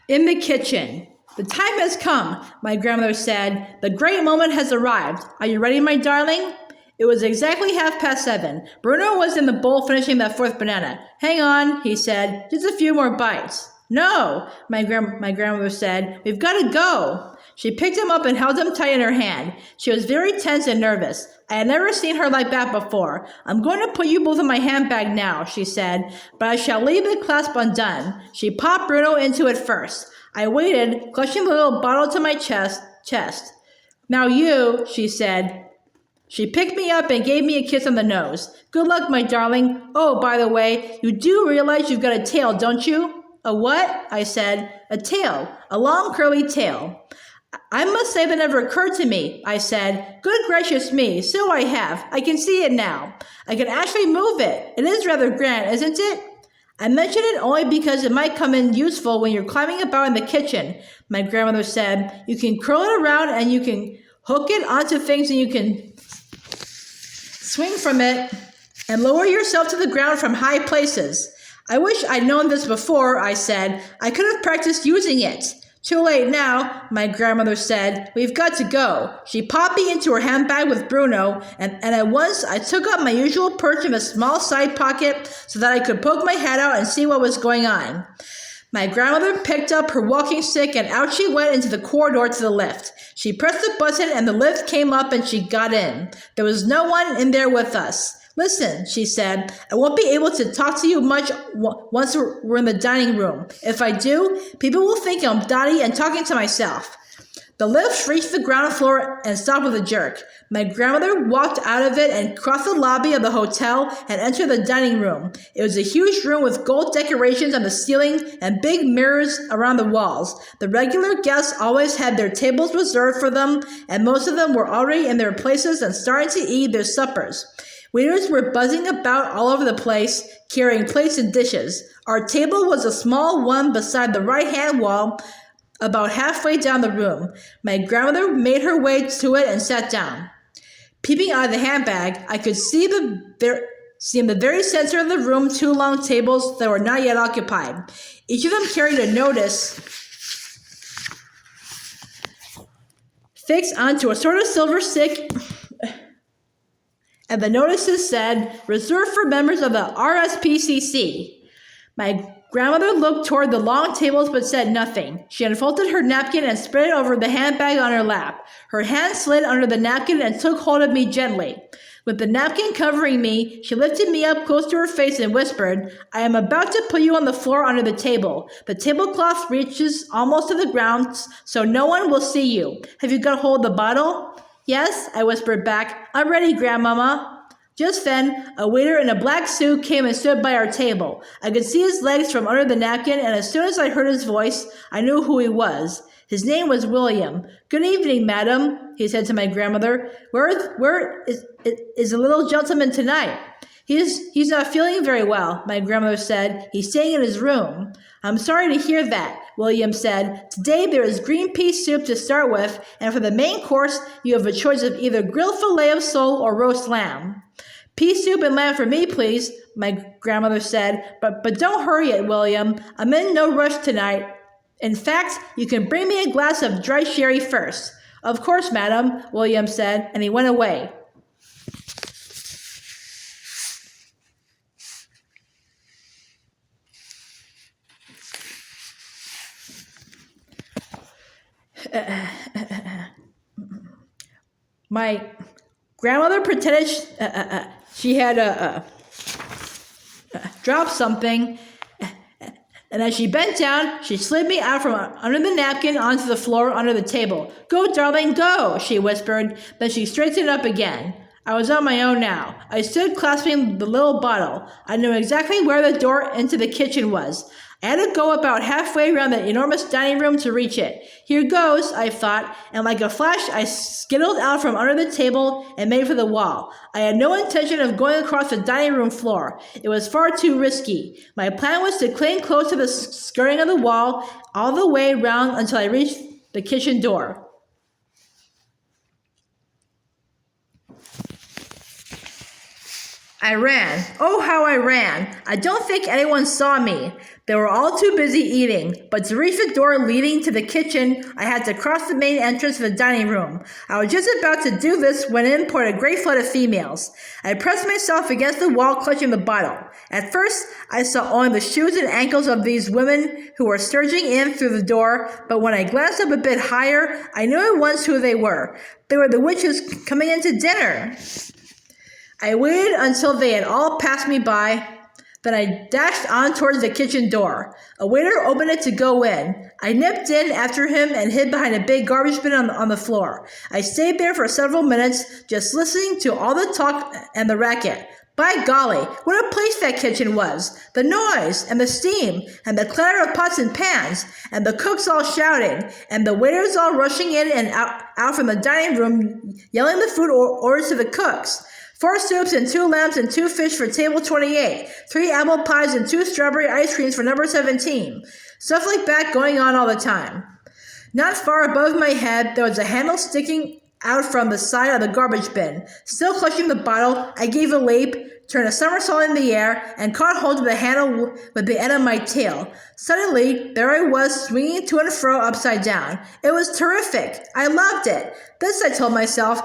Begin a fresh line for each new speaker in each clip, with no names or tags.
In the kitchen. The time has come, my grandmother said. The great moment has arrived. Are you ready, my darling? It was exactly 7:30. Bruno was in the bowl finishing that fourth banana. Hang on, he said. Just a few more bites. No, my grandmother said. We've got to go. She picked him up and held him tight in her hand. She was very tense and nervous. I had never seen her like that before. I'm going to put you both in my handbag now, she said, but I shall leave the clasp undone. She popped Bruno into it first. I waited, clutching the little bottle to my chest. Now you, she said. She picked me up and gave me a kiss on the nose. Good luck, my darling. Oh, by the way, you do realize you've got a tail, don't you? A what? I said. A tail. A long curly tail. I must say that never occurred to me, I said. Good gracious me, so I have. I can see it now. I can actually move it. It is rather grand, isn't it? I mention it only because it might come in useful when you're climbing about in the kitchen, my grandmother said. You can curl it around and you can hook it onto things and you can swing from it and lower yourself to the ground from high places. I wish I'd known this before, I said. I could have practiced using it. Too late now, my grandmother said. We've got to go. She popped me into her handbag with Bruno, and at once I took up my usual perch in a small side pocket so that I could poke my head out and see what was going on. My grandmother picked up her walking stick and out she went into the corridor to the lift. She pressed the button and the lift came up and she got in. There was no one in there with us. Listen, she said, I won't be able to talk to you much once we're in the dining room. If I do, people will think I'm Dottie and talking to myself. The lift reached the ground floor and stopped with a jerk. My grandmother walked out of it and crossed the lobby of the hotel and entered the dining room. It was a huge room with gold decorations on the ceiling and big mirrors around the walls. The regular guests always had their tables reserved for them, and most of them were already in their places and starting to eat their suppers. Waiters were buzzing about all over the place, carrying plates and dishes. Our table was a small one beside the right-hand wall, about halfway down the room. My grandmother made her way to it and sat down. Peeping out of the handbag, I could see in the very center of the room 2 long tables that were not yet occupied. Each of them carried a notice fixed onto a sort of silver stick, and the notices said, reserved for members of the RSPCC. My grandmother looked toward the long tables but said nothing. She unfolded her napkin and spread it over the handbag on her lap. Her hand slid under the napkin and took hold of me gently. With the napkin covering me, she lifted me up close to her face and whispered, I am about to put you on the floor under the table. The tablecloth reaches almost to the ground, so no one will see you. Have you got hold of the bottle? Yes, I whispered back. I'm ready, Grandmamma. Just then, a waiter in a black suit came and stood by our table. I could see his legs from under the napkin, and as soon as I heard his voice, I knew who he was. His name was William. Good evening, madam, he said to my grandmother. Where is the little gentleman tonight? He's not feeling very well, my grandmother said. He's staying in his room. I'm sorry to hear that, William said. Today there is green pea soup to start with, and for the main course, you have a choice of either grilled fillet of sole or roast lamb. Pea soup and lamb for me, please, my grandmother said. But don't hurry it, William. I'm in no rush tonight. In fact, you can bring me a glass of dry sherry first. Of course, madam, William said, and he went away. My grandmother pretended she had dropped something, and as she bent down, she slid me out from under the napkin onto the floor under the table. Go, darling, go, she whispered. Then she straightened up again. I was on my own now. I stood clasping the little bottle. I knew exactly where the door into the kitchen was. I had to go about halfway around the enormous dining room to reach it. Here goes, I thought, and like a flash, I skittled out from under the table and made for the wall. I had no intention of going across the dining room floor. It was far too risky. My plan was to cling close to the skirting of the wall all the way round until I reached the kitchen door. I ran. Oh, how I ran. I don't think anyone saw me. They were all too busy eating, but to reach the door leading to the kitchen, I had to cross the main entrance of the dining room. I was just about to do this when in poured a great flood of females. I pressed myself against the wall, clutching the bottle. At first, I saw only the shoes and ankles of these women who were surging in through the door, but when I glanced up a bit higher, I knew at once who they were. They were the witches coming in to dinner. I waited until they had all passed me by. Then I dashed on towards the kitchen door. A waiter opened it to go in. I nipped in after him and hid behind a big garbage bin on the floor. I stayed there for several minutes, just listening to all the talk and the racket. By golly, what a place that kitchen was! The noise, and the steam, and the clatter of pots and pans, and the cooks all shouting, and the waiters all rushing in and out from the dining room, yelling the food orders to the cooks. 4 soups and 2 lambs and 2 fish for table 28, 3 apple pies and 2 strawberry ice creams for number 17. Stuff like that going on all the time. Not far above my head, there was a handle sticking out from the side of the garbage bin. Still clutching the bottle, I gave a leap, turned a somersault in the air, and caught hold of the handle with the end of my tail. Suddenly, there I was, swinging to and fro upside down. It was terrific. I loved it. This, I told myself,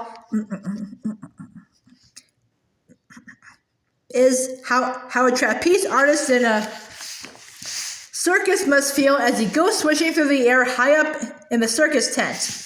is how a trapeze artist in a circus must feel as he goes swishing through the air high up in the circus tent.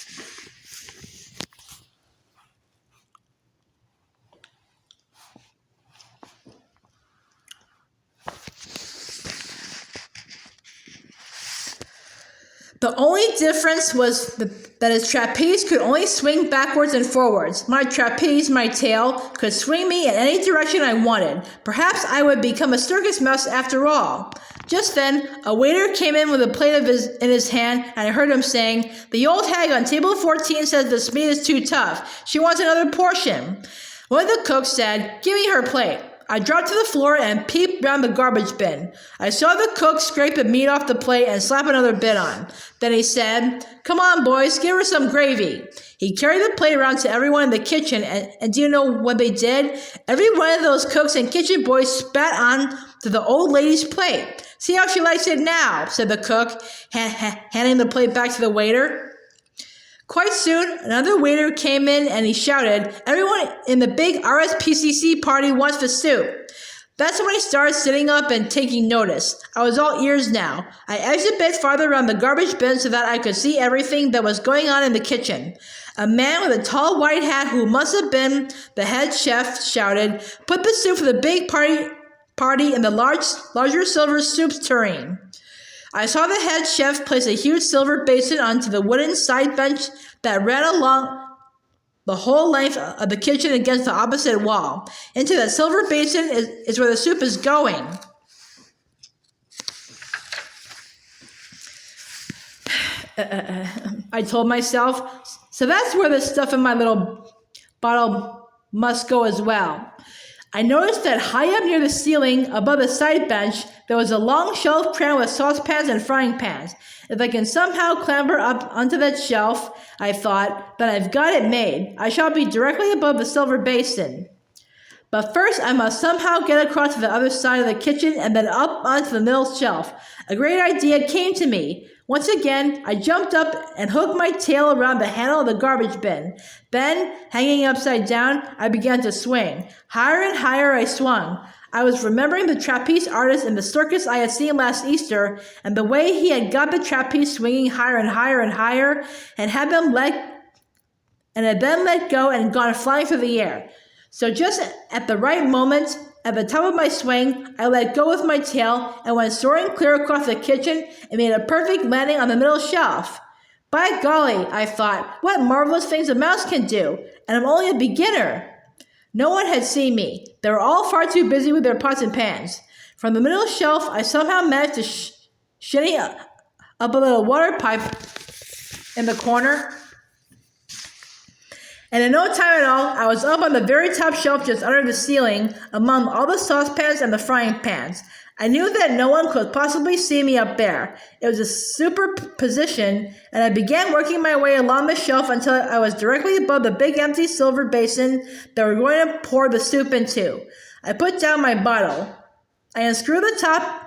The only difference was that his trapeze could only swing backwards and forwards. My trapeze, my tail, could swing me in any direction I wanted. Perhaps I would become a circus mouse after all. Just then, a waiter came in with a plate in his hand, and I heard him saying, "The old hag on table 14 says this meat is too tough. She wants another portion." One of the cooks said, "Give me her plate." I dropped to the floor and peeped round the garbage bin. I saw the cook scrape the meat off the plate and slap another bit on. Then he said, "Come on, boys, give her some gravy." He carried the plate around to everyone in the kitchen, and do you know what they did? Every one of those cooks and kitchen boys spat on to the old lady's plate. "See how she likes it now," said the cook, handing the plate back to the waiter. Quite soon, another waiter came in and he shouted, "Everyone in the big RSPCC party wants the soup." That's when I started sitting up and taking notice. I was all ears now. I edged a bit farther around the garbage bin so that I could see everything that was going on in the kitchen. A man with a tall white hat who must have been the head chef shouted, "Put the soup for the big party in the larger silver soup tureen." I saw the head chef place a huge silver basin onto the wooden side bench that ran along the whole length of the kitchen against the opposite wall. Into that silver basin is where the soup is going. I told myself, so that's where the stuff in my little bottle must go as well. I noticed that high up near the ceiling, above the side bench, there was a long shelf crammed with saucepans and frying pans. If I can somehow clamber up onto that shelf, I thought, then I've got it made. I shall be directly above the silver basin. But first, I must somehow get across to the other side of the kitchen and then up onto the middle shelf. A great idea came to me. Once again, I jumped up and hooked my tail around the handle of the garbage bin. Then, hanging upside down, I began to swing. Higher and higher I swung. I was remembering the trapeze artist in the circus I had seen last Easter, and the way he had got the trapeze swinging higher and higher and higher, and had then let go and gone flying through the air. So just at the right moment, at the top of my swing, I let go with my tail and went soaring clear across the kitchen and made a perfect landing on the middle shelf. By golly, I thought, what marvelous things a mouse can do, and I'm only a beginner. No one had seen me. They were all far too busy with their pots and pans. From the middle shelf, I somehow managed to shinny up a little water pipe in the corner. And in no time at all, I was up on the very top shelf just under the ceiling, among all the saucepans and the frying pans. I knew that no one could possibly see me up there. It was a superposition, and I began working my way along the shelf until I was directly above the big empty silver basin that we were going to pour the soup into. I put down my bottle. I unscrewed the top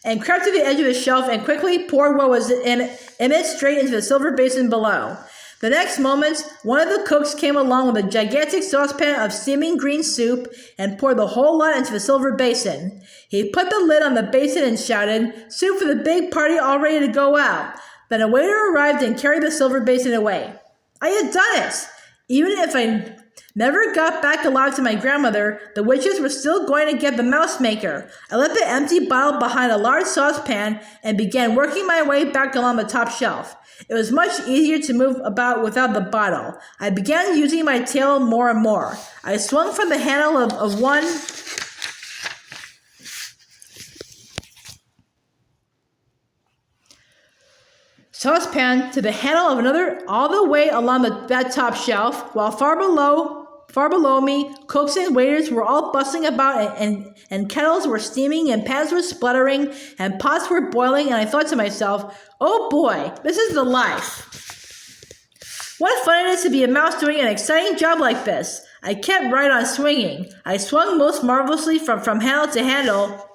and crept to the edge of the shelf and quickly poured what was in it straight into the silver basin below. The next moment, one of the cooks came along with a gigantic saucepan of steaming green soup and poured the whole lot into the silver basin. He put the lid on the basin and shouted, "Soup for the big party all ready to go out." Then a waiter arrived and carried the silver basin away. I had done it! Even if I never got back alive to my grandmother, the witches were still going to get the mouse maker. I left the empty bottle behind a large saucepan and began working my way back along the top shelf. It was much easier to move about without the bottle. I began using my tail more and more. I swung from the handle of one saucepan to the handle of another, all the way along that top shelf, while far below me, cooks and waiters were all bustling about, and kettles were steaming, and pans were spluttering, and pots were boiling, and I thought to myself, oh boy, this is the life. What fun it is to be a mouse doing an exciting job like this. I kept right on swinging. I swung most marvelously from handle to handle.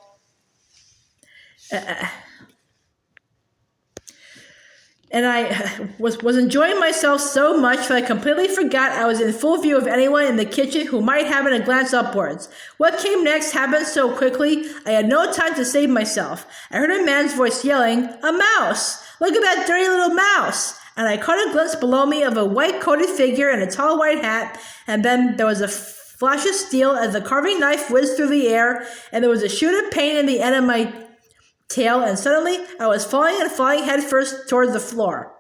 And I was enjoying myself so much that I completely forgot I was in full view of anyone in the kitchen who might happen to glance upwards. What came next happened so quickly, I had no time to save myself. I heard a man's voice yelling, "A mouse! Look at that dirty little mouse!" And I caught a glimpse below me of a white-coated figure in a tall white hat, and then there was a flash of steel as the carving knife whizzed through the air, and there was a shoot of pain in the end of my tail, and suddenly I was falling headfirst towards the floor.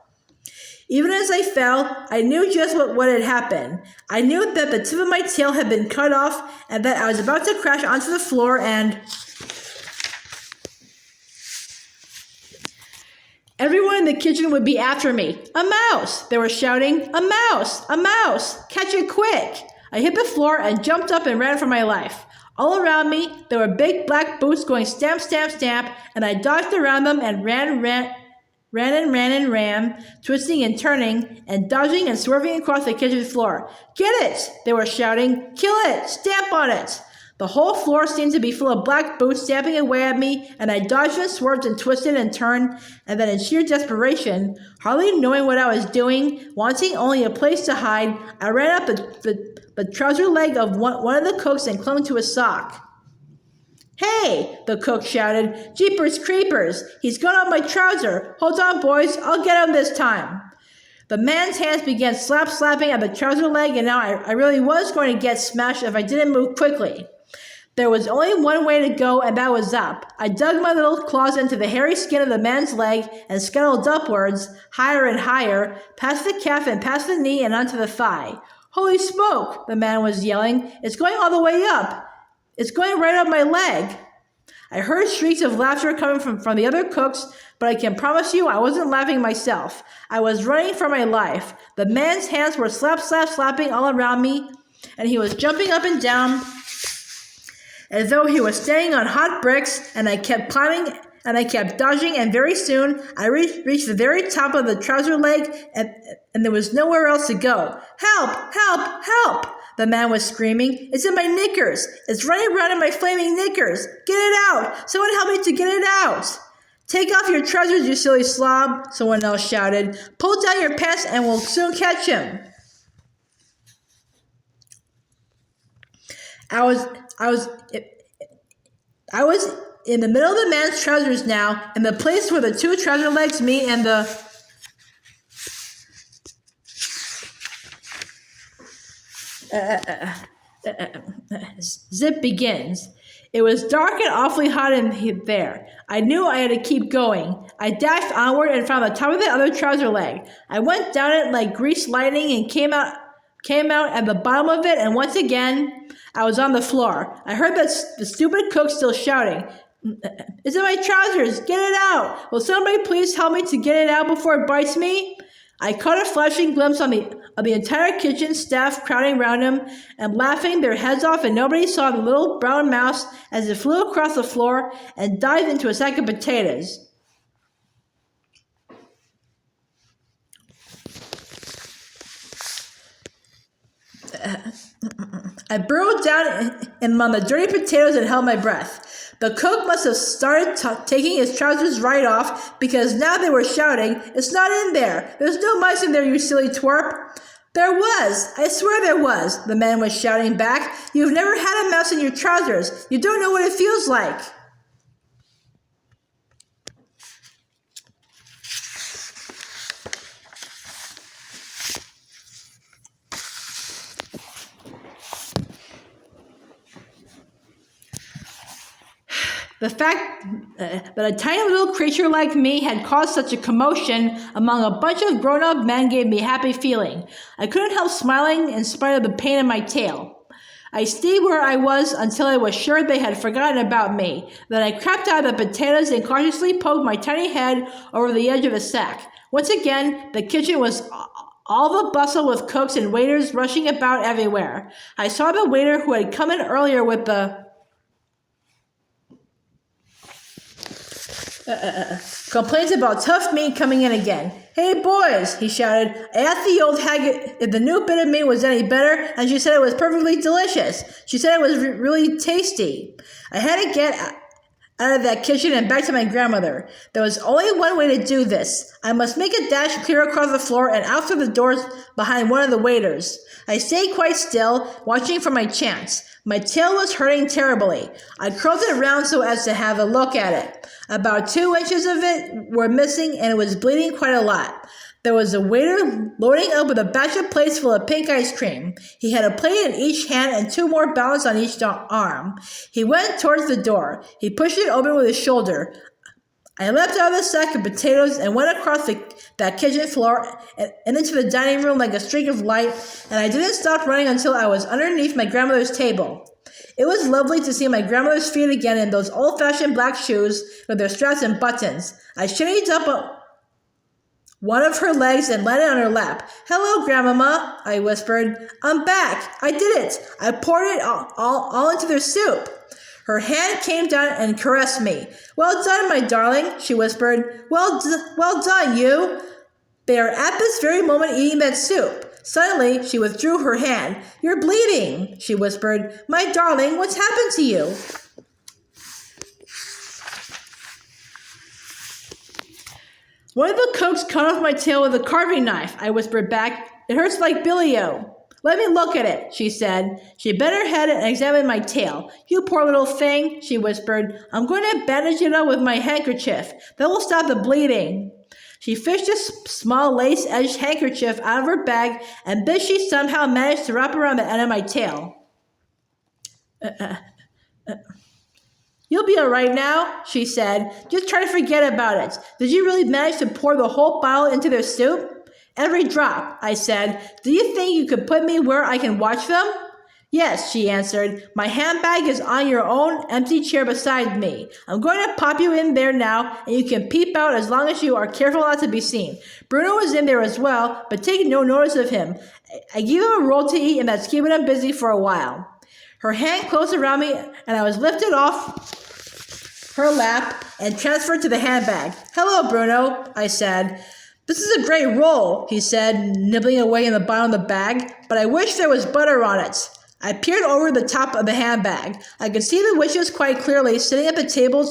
Even as I fell, I knew just what had happened. I knew that the tip of my tail had been cut off and that I was about to crash onto the floor, and everyone in the kitchen would be after me. "A mouse!" They were shouting. "A mouse! A mouse! Catch it quick!" I hit the floor and jumped up and ran for my life. All around me, there were big black boots going stamp, stamp, stamp, and I dodged around them and ran, twisting and turning, and dodging and swerving across the kitchen floor. "Get it!" they were shouting. "Kill it! Stamp on it!" The whole floor seemed to be full of black boots stamping away at me, and I dodged and swerved and twisted and turned, and then in sheer desperation, hardly knowing what I was doing, wanting only a place to hide, I ran up the trouser leg of one of the cooks and clung to his sock. "Hey!" the cook shouted. "Jeepers creepers! He's gone up my trouser! Hold on, boys! I'll get him this time!" The man's hands began slapping at the trouser leg, and now I really was going to get smashed if I didn't move quickly. There was only one way to go, and that was up. I dug my little claws into the hairy skin of the man's leg and scuttled upwards, higher and higher, past the calf and past the knee and onto the thigh. "Holy smoke!" the man was yelling. "It's going all the way up! It's going right up my leg!" I heard shrieks of laughter coming from the other cooks, but I can promise you I wasn't laughing myself. I was running for my life. The man's hands were slapping all around me, and he was jumping up and down as though he was standing on hot bricks, and I kept climbing and I kept dodging, and very soon I reached the very top of the trouser leg, and there was nowhere else to go. "Help! Help! Help!" the man was screaming. "It's in my knickers! It's running around in my flaming knickers! Get it out! Someone help me to get it out!" "Take off your trousers, you silly slob!" someone else shouted. "Pull down your pants and we'll soon catch him." I was in the middle of the man's trousers now, in the place where the two trouser legs meet and the zip begins. It was dark and awfully hot in there. I knew I had to keep going. I dashed onward and found the top of the other trouser leg. I went down it like greased lightning and came out at the bottom of it, and once again I was on the floor. I heard the stupid cook still shouting, "It's in my trousers! Get it out! Will somebody please help me to get it out before it bites me?" I caught a flashing glimpse of the entire kitchen staff crowding around him and laughing their heads off, and nobody saw the little brown mouse as it flew across the floor and dived into a sack of potatoes. I burrowed down among the dirty potatoes and held my breath. The cook must have started taking his trousers right off, because now they were shouting, "It's not in there! There's no mice in there, you silly twerp!" "There was! I swear there was!" the man was shouting back. "You've never had a mouse in your trousers. You don't know what it feels like." The fact that a tiny little creature like me had caused such a commotion among a bunch of grown-up men gave me a happy feeling. I couldn't help smiling in spite of the pain in my tail. I stayed where I was until I was sure they had forgotten about me. Then I crept out of the potatoes and cautiously poked my tiny head over the edge of a sack. Once again, the kitchen was all the bustle with cooks and waiters rushing about everywhere. I saw the waiter who had come in earlier with the complaints about tough meat coming in again. "Hey boys," he shouted, "I asked the old hag if the new bit of meat was any better, and she said it was perfectly delicious. She said it was really tasty." I had to get out of that kitchen and back to my grandmother. There was only one way to do this. I must make a dash clear across the floor and out through the doors behind one of the waiters. I stayed quite still, watching for my chance. My tail was hurting terribly. I curled it round so as to have a look at it. About 2 inches of it were missing, and it was bleeding quite a lot. There was a waiter loading up with a batch of plates full of pink ice cream. He had a plate in each hand and 2 more balanced on each arm. He went towards the door. He pushed it open with his shoulder. I leapt out of the sack of potatoes and went across that kitchen floor and into the dining room like a streak of light, and I didn't stop running until I was underneath my grandmother's table. It was lovely to see my grandmother's feet again in those old-fashioned black shoes with their straps and buttons. I shinnied up one of her legs and landed on her lap. "Hello, Grandmamma," I whispered. "I'm back. I did it. I poured it all into their soup." Her hand came down and caressed me. "Well done, my darling," she whispered. Well done, you." "They are at this very moment eating that soup." Suddenly, she withdrew her hand. "You're bleeding," she whispered. "My darling, what's happened to you?" "One of the cooks cut off my tail with a carving knife," I whispered back. "It hurts like billy-o." "Let me look at it," she said. She bent her head and examined my tail. "You poor little thing," she whispered. "I'm going to bandage it up with my handkerchief. That will stop the bleeding." She fished a small lace-edged handkerchief out of her bag, and this she somehow managed to wrap around the end of my tail. "You'll be all right now," she said. "Just try to forget about it. Did you really manage to pour the whole bottle into their soup?" "Every drop," I said. "Do you think you could put me where I can watch them?" "Yes," she answered. "My handbag is on your own empty chair beside me. I'm going to pop you in there now, and you can peep out as long as you are careful not to be seen. Bruno is in there as well, but take no notice of him. I gave him a roll to eat, and that's keeping him busy for a while." Her hand closed around me, and I was lifted off her lap and transferred to the handbag. "Hello, Bruno," I said. "This is a great roll," he said, nibbling away in the bottom of the bag, "but I wish there was butter on it." I peered over the top of the handbag. I could see the witches quite clearly, sitting at the table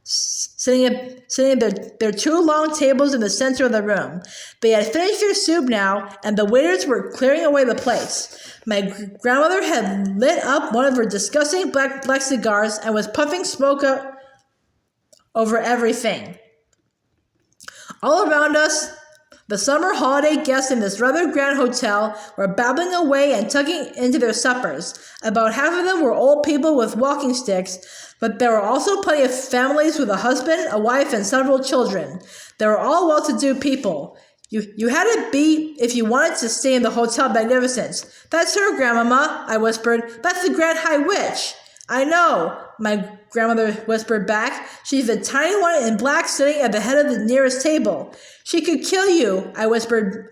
sitting at their 2 long tables in the center of the room. They had finished their soup now, and the waiters were clearing away the plates. My grandmother had lit up one of her disgusting black cigars and was puffing smoke up over everything. All around us, the summer holiday guests in this rather grand hotel were babbling away and tucking into their suppers. About half of them were old people with walking sticks, but there were also plenty of families with a husband, a wife, and several children. They were all well-to-do people. You had to be if you wanted to stay in the Hotel Magnificence. "That's her, Grandmamma," I whispered. "That's the Grand High Witch." "I know," my grandmother whispered back. "She's the tiny one in black sitting at the head of the nearest table." "She could kill you," I whispered.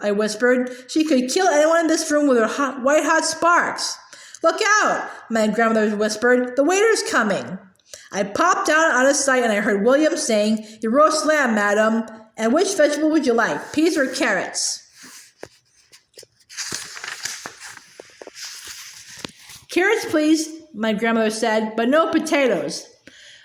"She could kill anyone in this room with her white-hot sparks." "Look out," my grandmother whispered. "The waiter's coming." I popped down out of sight, and I heard William saying, "Your roast lamb, madam. And which vegetable would you like, peas or carrots?" Carrots, please, my grandmother said, but no potatoes.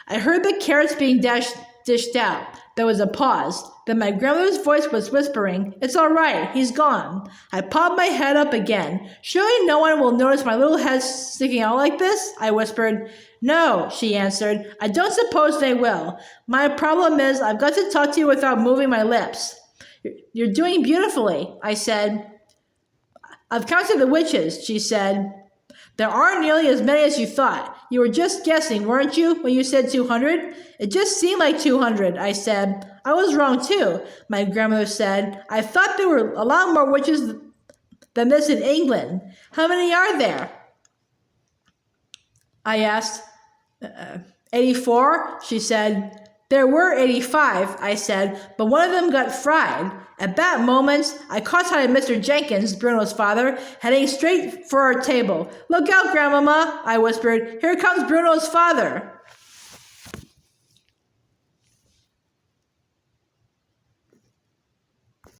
I heard the carrots being dished out. There was a pause. Then my grandmother's voice was whispering, "It's all right, he's gone." I popped my head up again. "Surely no one will notice my little head sticking out like this?" I whispered. "No," she answered. "I don't suppose they will. My problem is I've got to talk to you without moving my lips." "You're doing beautifully," I said. "I've counted the witches," she said. "There aren't nearly as many as you thought. You were just guessing, weren't you, when you said 200? It just seemed like 200, I said. "I was wrong, too," my grandmother said. "I thought there were a lot more witches than this in England. How many are there?" I asked. 84, she said. "There were 85, I said, but one of them got fried." At that moment, I caught sight of Mr. Jenkins, Bruno's father, heading straight for our table. "Look out, Grandmamma," I whispered. "Here comes Bruno's father."